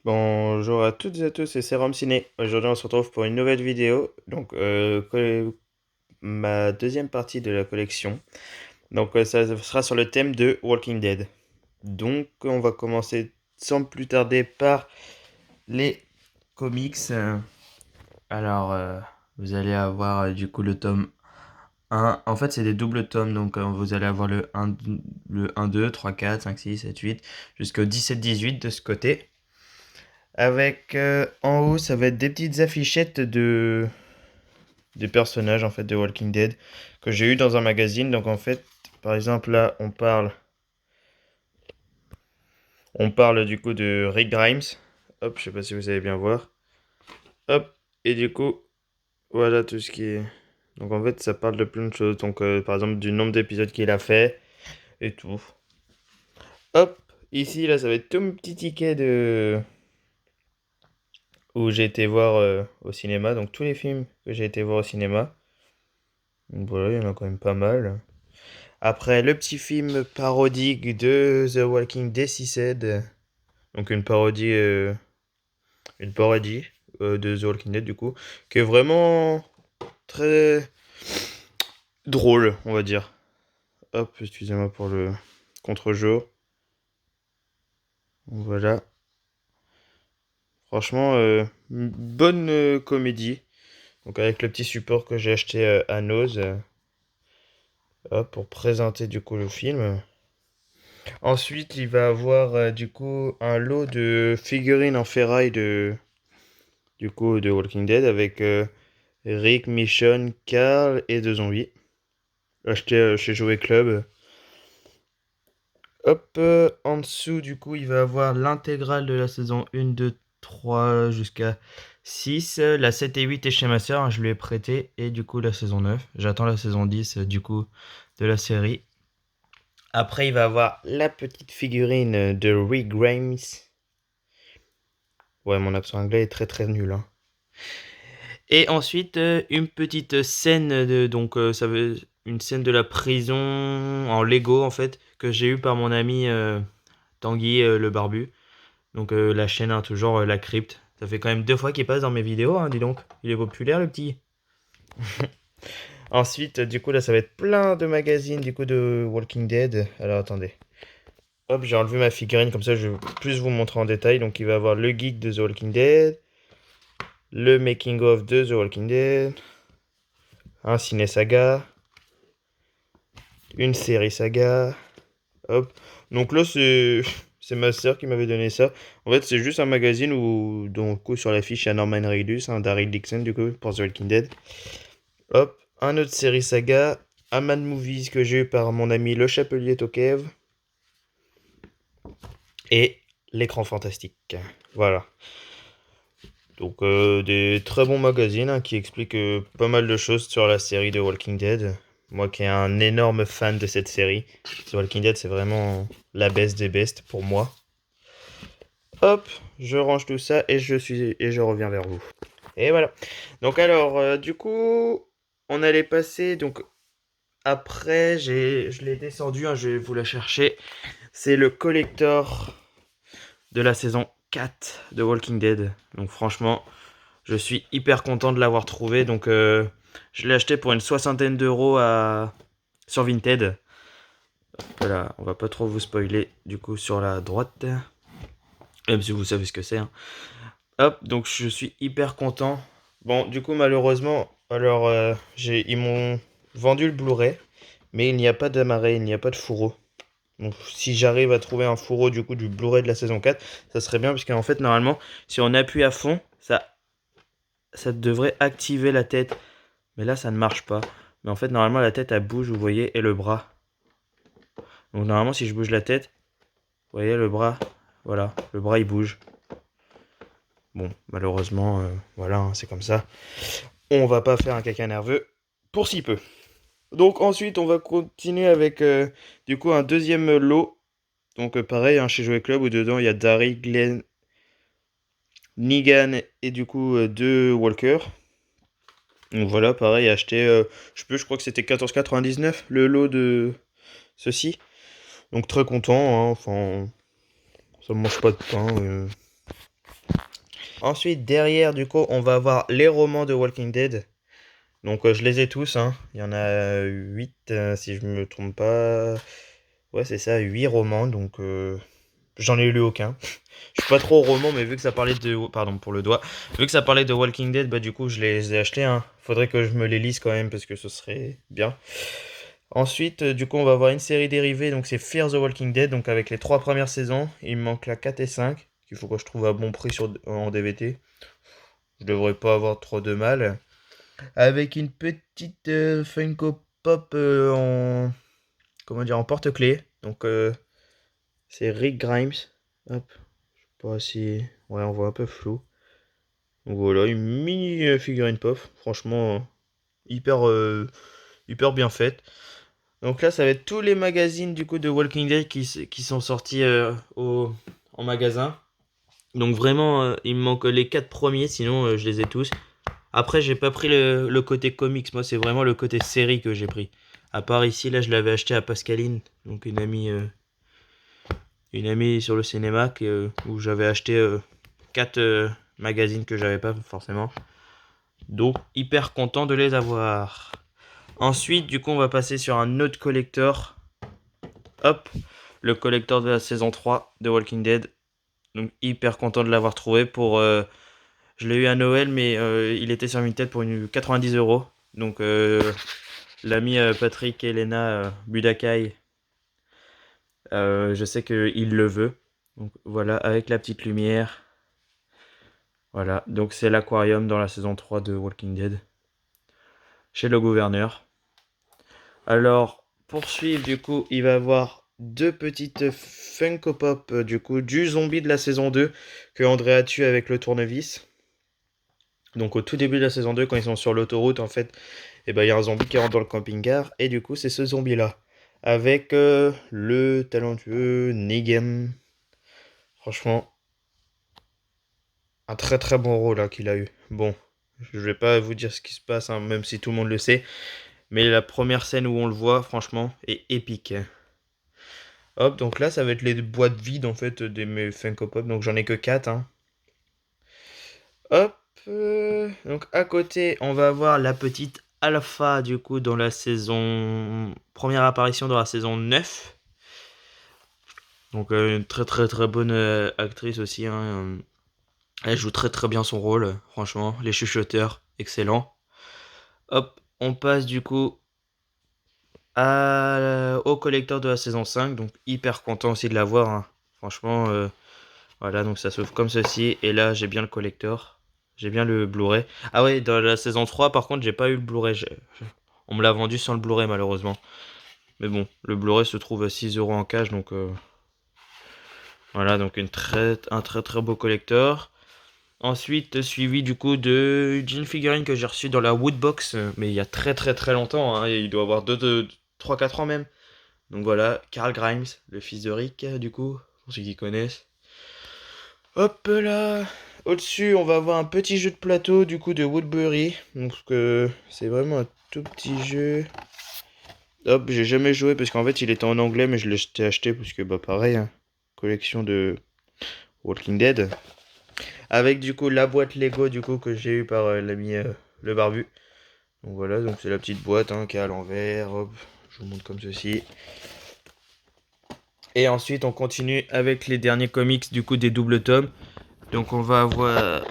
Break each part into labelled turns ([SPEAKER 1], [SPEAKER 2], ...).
[SPEAKER 1] Bonjour à toutes et à tous, c'est Serum Ciné. Aujourd'hui, on se retrouve pour une nouvelle vidéo. Ma deuxième partie de la collection. Ça sera sur le thème de Walking Dead. Donc, on va commencer sans plus tarder par les comics. Alors, vous allez avoir du coup le tome 1. En fait, c'est des doubles tomes. Vous allez avoir le 1, 2, 3, 4, 5, 6, 7, 8, jusqu'au 17, 18 de ce côté. Avec en haut, ça va être des petites affichettes de des personnages en fait de Walking Dead que j'ai eu dans un magazine. Donc en fait, par exemple là, on parle du coup de Rick Grimes. Hop, je sais pas si vous allez bien voir. Hop, et du coup, voilà tout ce qui est. Donc en fait, ça parle de plein de choses. Par exemple du nombre d'épisodes qu'il a fait et tout. Hop, ici là, ça va être tout mon petit ticket de où j'ai été voir au cinéma. Donc tous les films que j'ai été voir au cinéma. Donc voilà, il y en a quand même pas mal. Après, le petit film parodique de The Walking Dead, donc une parodie de The Walking Dead du coup, qui est vraiment très drôle, on va dire. Hop, excusez-moi pour le contre-jour. Voilà. Franchement, bonne comédie. Donc avec le petit support que j'ai acheté à Nose, hop, pour présenter du coup le film. Ensuite, il va avoir du coup un lot de figurines en ferraille de Walking Dead avec Rick, Michonne, Carl et deux zombies. Acheté chez Jouet Club. Hop, en dessous, du coup, il va avoir l'intégrale de la saison 1, 2, 3 jusqu'à 6. La 7 et 8 est chez ma soeur, hein, je lui ai prêté. Et du coup, la saison 9. J'attends la saison 10, du coup, de la série. Après, il va avoir la petite figurine de Rick Grimes. Ouais, mon accent anglais est très très nul, hein. Et ensuite, une petite scène ça veut une scène de la prison en Lego en fait que j'ai eu par mon ami Tanguy le barbu. La chaîne hein, toujours la crypte. Ça fait quand même 2 fois qu'il passe dans mes vidéos, hein, dis donc. Il est populaire le petit. Ensuite, du coup là, ça va être plein de magazines du coup de Walking Dead. Alors attendez. Hop, j'ai enlevé ma figurine comme ça, je vais plus vous montrer en détail. Donc il va avoir le geek de The Walking Dead, le making of de The Walking Dead, un ciné saga, une série saga. Hop. Donc là, c'est ma sœur qui m'avait donné ça. En fait, c'est juste un magazine où, donc, sur l'affiche, il y a Norman Reedus, un Daryl Dixon, du coup, pour The Walking Dead. Hop. Un autre série saga. Un Mad Movies que j'ai eu par mon ami Le Chapelier Tokev. Et L'écran fantastique. Voilà. Donc, des très bons magazines hein, qui expliquent pas mal de choses sur la série de Walking Dead. Moi qui est un énorme fan de cette série. The Walking Dead, c'est vraiment la best des best pour moi. Hop, je range tout ça et je reviens vers vous. Et voilà. Donc alors, du coup, on allait passer. Donc après, je l'ai descendu. Hein, je vais vous la chercher. C'est le collector de la saison 4 de Walking Dead. Donc franchement, je suis hyper content de l'avoir trouvé. Je l'ai acheté pour une soixantaine d'euros sur Vinted. Voilà, on va pas trop vous spoiler du coup sur la droite. Même si vous savez ce que c'est. Hein. Hop, donc je suis hyper content. Bon, du coup, malheureusement, alors, ils m'ont vendu le Blu-ray, mais il n'y a pas d'amarré, il n'y a pas de fourreau. Donc, si j'arrive à trouver un fourreau du coup du Blu-ray de la saison 4, ça serait bien, parce qu'en fait, normalement, si on appuie à fond, ça devrait activer la tête. Mais là, ça ne marche pas. Mais en fait, normalement, la tête, elle bouge, vous voyez, et le bras. Donc, normalement, si je bouge la tête, vous voyez, le bras, voilà, le bras, il bouge. Bon, malheureusement, voilà, hein, c'est comme ça. On va pas faire un caca nerveux pour si peu. Donc ensuite, on va continuer avec du coup un deuxième lot. Donc pareil, hein, chez Jouet Club, où dedans il y a Darry, Glenn, Negan et du coup deux Walker. Donc voilà, pareil, acheté, je crois que c'était 14,99 le lot de ceci. Donc très content, hein, enfin, ça ne mange pas de pain. Ensuite, derrière, du coup, on va avoir les romans de Walking Dead. Donc, je les ai tous, hein. Il y en a 8, si je me trompe pas. Ouais, c'est ça, 8 romans. Donc, j'en ai lu aucun. Je suis pas trop roman, mais vu que ça parlait de... Pardon pour le doigt. Vu que ça parlait de Walking Dead, bah du coup, je les ai achetés, hein. Faudrait que je me les lise quand même, parce que ce serait bien. Ensuite, du coup, on va avoir une série dérivée, donc c'est Fear the Walking Dead, donc avec les 3 premières saisons. Il me manque la 4 et 5, qu'il faut que je trouve à bon prix en DVD. Je devrais pas avoir trop de mal. Avec une petite Funko Pop en... Comment dire, en porte-clés. Donc, c'est Rick Grimes. Hop, je sais pas si... Ouais, on voit un peu flou. Donc voilà, une mini figurine pop. Franchement, hyper, hyper bien faite. Donc là, ça va être tous les magazines du coup de Walking Dead qui sont sortis en magasin. Donc vraiment, il me manque les 4 premiers, sinon je les ai tous. Après, j'ai pas pris le côté comics, moi c'est vraiment le côté série que j'ai pris. À part ici, là je l'avais acheté à Pascaline, donc une amie sur le cinéma où j'avais acheté 4 magazines que j'avais pas forcément. Donc hyper content de les avoir. Ensuite, du coup, on va passer sur un autre collector. Hop, le collector de la saison 3 de Walking Dead. Donc hyper content de l'avoir trouvé pour... je l'ai eu à Noël, mais il était sur une tête pour 90 euros. Donc l'ami Patrick et Elena Budakai, je sais qu'il le veut. Donc voilà, avec la petite lumière. Voilà, donc c'est l'aquarium dans la saison 3 de Walking Dead. Chez le gouverneur. Alors, pour suivre, du coup, il va y avoir deux petites Funko Pop, du coup, du zombie de la saison 2 que Andrea tue avec le tournevis. Donc, au tout début de la saison 2, quand ils sont sur l'autoroute, en fait, et ben, il y a un zombie qui rentre dans le camping-car, et du coup, c'est ce zombie-là. Avec le talentueux Negan. Franchement, un très très bon rôle là, qu'il a eu. Bon, je vais pas vous dire ce qui se passe, hein, même si tout le monde le sait. Mais la première scène où on le voit, franchement, est épique. Hop, donc là, ça va être les boîtes vides en fait des mes Funko Pop. Donc j'en ai que 4, hein. Hop, donc à côté, on va avoir la petite Alpha du coup dans la saison. Première apparition dans la saison 9. Donc une très très très bonne actrice aussi, hein. Elle joue très très bien son rôle, franchement. Les chuchoteurs, excellent. Hop, on passe du coup au collector de la saison 5. Donc hyper content aussi de l'avoir, hein. Franchement, voilà, donc ça s'ouvre comme ceci. Et là, j'ai bien le collector. J'ai bien le Blu-ray. Ah ouais, dans la saison 3, par contre, j'ai pas eu le Blu-ray. On me l'a vendu sans le Blu-ray, malheureusement. Mais bon, le Blu-ray se trouve à 6 euros en cash. Donc voilà, donc un très très beau collector. Ensuite, suivi du coup d'une figurine que j'ai reçue dans la Woodbox. Mais il y a très très très longtemps, hein. Il doit avoir 3-4 ans même. Donc voilà, Carl Grimes, le fils de Rick, du coup, pour ceux qui connaissent. Hop là. Au-dessus, on va avoir un petit jeu de plateau du coup de Woodbury. Donc c'est vraiment un tout petit jeu. Hop, j'ai jamais joué parce qu'en fait il était en anglais, mais je l'ai acheté parce que bah pareil, hein, collection de Walking Dead. Avec du coup la boîte Lego du coup que j'ai eu par l'ami le barbu. Donc voilà, donc c'est la petite boîte, hein, qui est à l'envers. Hop, je vous montre comme ceci. Et ensuite on continue avec les derniers comics du coup des doubles tomes. Donc on va avoir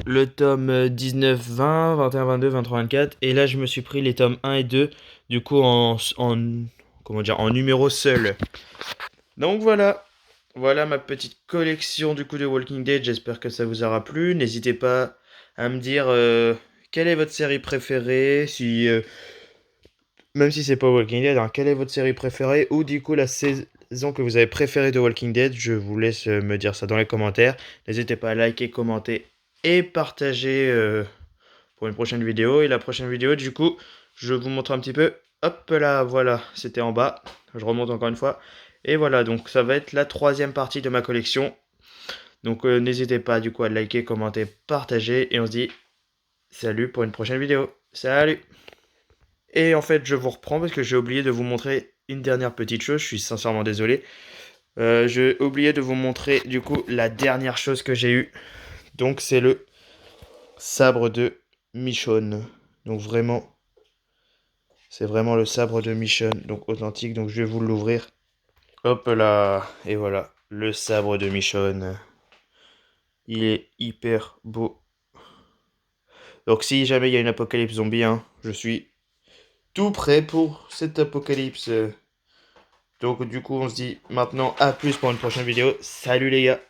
[SPEAKER 1] le tome 19, 20, 21, 22, 23, 24. Et là, je me suis pris les tomes 1 et 2, du coup, comment dire, en numéro seul. Donc voilà. Voilà ma petite collection du coup de Walking Dead. J'espère que ça vous aura plu. N'hésitez pas à me dire quelle est votre série préférée. Si, même si c'est pas Walking Dead, hein, quelle est votre série préférée. Ou du coup la saison que vous avez préférée de Walking Dead. Je vous laisse me dire ça dans les commentaires. N'hésitez pas à liker, commenter et partager pour une prochaine vidéo. Et la prochaine vidéo, du coup, je vous montre un petit peu. Hop là, voilà, c'était en bas. Je remonte encore une fois. Et voilà, donc ça va être la troisième partie de ma collection. Donc n'hésitez pas du coup à liker, commenter, partager. Et on se dit salut pour une prochaine vidéo. Salut! Et en fait, je vous reprends parce que j'ai oublié de vous montrer une dernière petite chose. Je suis sincèrement désolé. J'ai oublié de vous montrer du coup la dernière chose que j'ai eue Donc c'est le sabre de Michonne. Donc vraiment, c'est vraiment le sabre de Michonne, donc authentique. Donc je vais vous l'ouvrir. Hop là, et voilà, le sabre de Michonne. Il est hyper beau. Donc si jamais il y a une apocalypse zombie, hein, je suis tout prêt pour cette apocalypse. Donc du coup on se dit maintenant à plus pour une prochaine vidéo. Salut les gars!